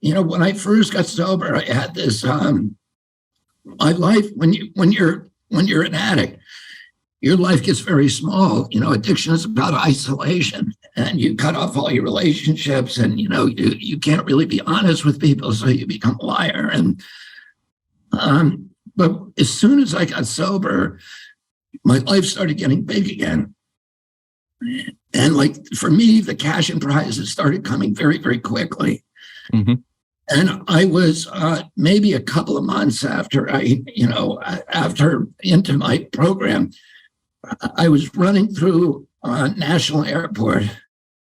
when I first got sober, I had this, my life, when you're an addict, your life gets very small. Addiction is about isolation, and you cut off all your relationships, and you can't really be honest with people, so you become a liar. And but as soon as I got sober, my life started getting big again. And like for me, the cash and prizes started coming very, very quickly. Mm-hmm. And I was maybe a couple of months after after into my program, I was running through a national airport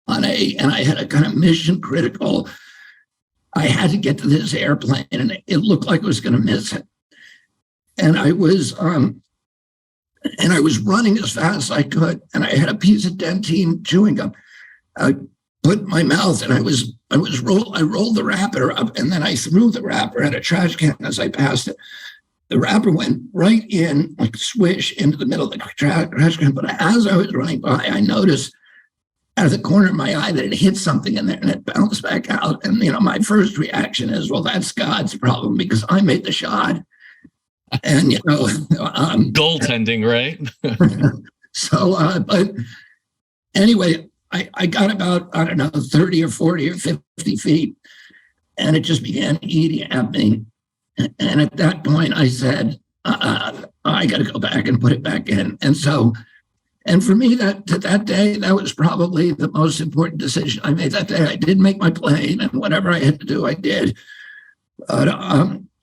and I had a kind of mission critical. I had to get to this airplane, and it looked like I was going to miss it. And I was running as fast as I could, and I had a piece of dentine chewing gum. I put in my mouth, and I rolled the wrapper up, and then I threw the wrapper at a trash can as I passed it. The wrapper went right in, like swish, into the middle of the trash can. But as I was running by, I noticed out of the corner of my eye that it hit something in there, and it bounced back out. And my first reaction is, well, that's God's problem because I made the shot. And goaltending, right? So, but anyway, I got about 30 or 40 or 50 feet, and it just began eating at me. And at that point, I said, I got to go back and put it back in. And so, and for me, that day, that was probably the most important decision I made that day. I did make my plane, and whatever I had to do, I did. But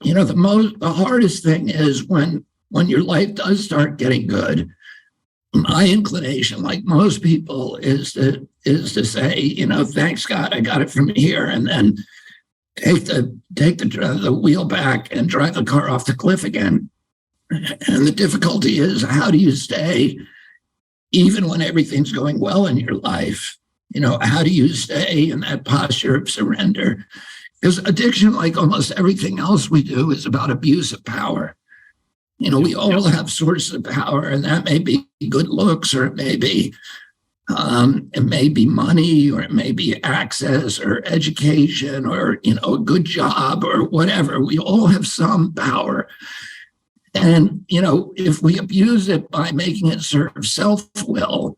the hardest thing is when your life does start getting good. My inclination, like most people, is to say, thanks God, I got it from here, and then take the wheel back and drive the car off the cliff again. And the difficulty is, how do you stay even when everything's going well in your life? How do you stay in that posture of surrender? Because addiction, like almost everything else we do, is about abuse of power. We all have sources of power, and that may be good looks, or it may be money, or it may be access or education, or a good job or whatever. We all have some power. And if we abuse it by making it serve self-will,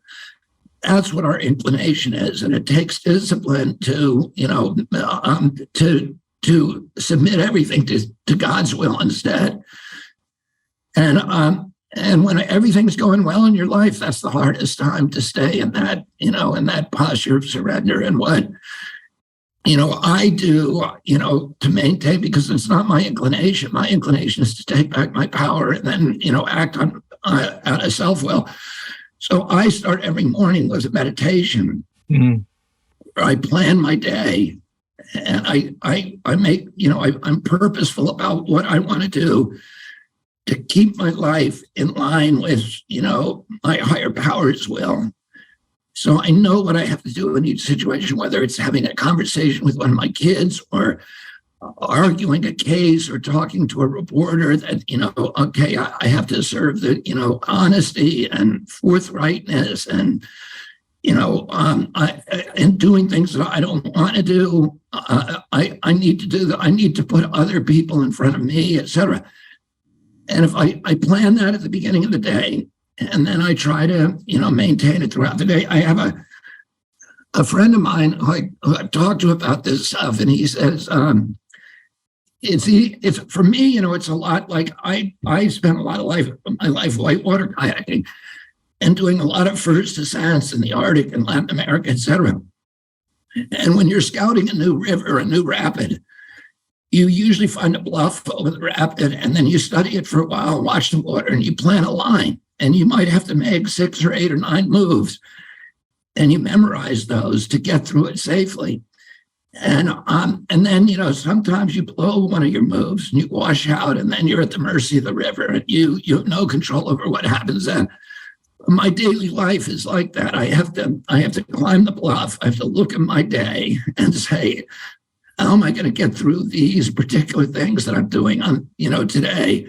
that's what our inclination is. And it takes discipline to submit everything to God's will instead. And when everything's going well in your life, that's the hardest time to stay in that, in that posture of surrender. And what, I do, to maintain, because it's not my inclination. My inclination is to take back my power and then, act on out of self-will. So I start every morning with a meditation. Mm-hmm. Where I plan my day, and I make, I'm purposeful about what I want to do to keep my life in line with, my higher power's will. So I know what I have to do in each situation, whether it's having a conversation with one of my kids, or arguing a case, or talking to a reporter that, okay, I have to serve the, honesty and forthrightness, and, and doing things that I don't want to do. I need to do that. I need to put other people in front of me, etc. And if I plan that at the beginning of the day, and then I try to, maintain it throughout the day. I have a friend of mine who I've talked to about this stuff, and he says, it's for me, it's a lot like I spent a lot of my life whitewater kayaking and doing a lot of first ascents in the Arctic and Latin America, etc. And when you're scouting a new river, a new rapid, you usually find a bluff over the rapid, and then you study it for a while, watch the water, and you plan a line. And you might have to make 6 or 8 or 9 moves, and you memorize those to get through it safely. And then, sometimes you blow one of your moves and you wash out, and then you're at the mercy of the river, and you have no control over what happens then. My daily life is like that. I have to climb the bluff. I have to look at my day and say, how am I going to get through these particular things that I'm doing on, today,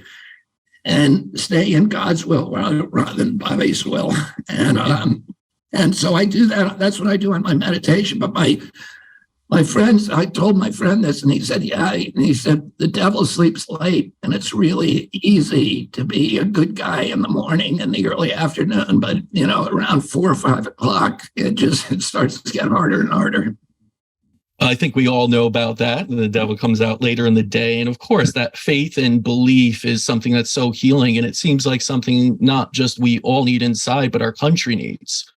and stay in God's will rather than Bobby's will. And so I do that. That's what I do on my meditation. But I told my friend this, and he said, yeah. And he said, the devil sleeps late, and it's really easy to be a good guy in the morning and the early afternoon. But, around 4 or 5 o'clock, it starts to get harder and harder. I think we all know about that. The devil comes out later in the day. And of course, that faith and belief is something that's so healing. And it seems like something not just we all need inside, but our country needs.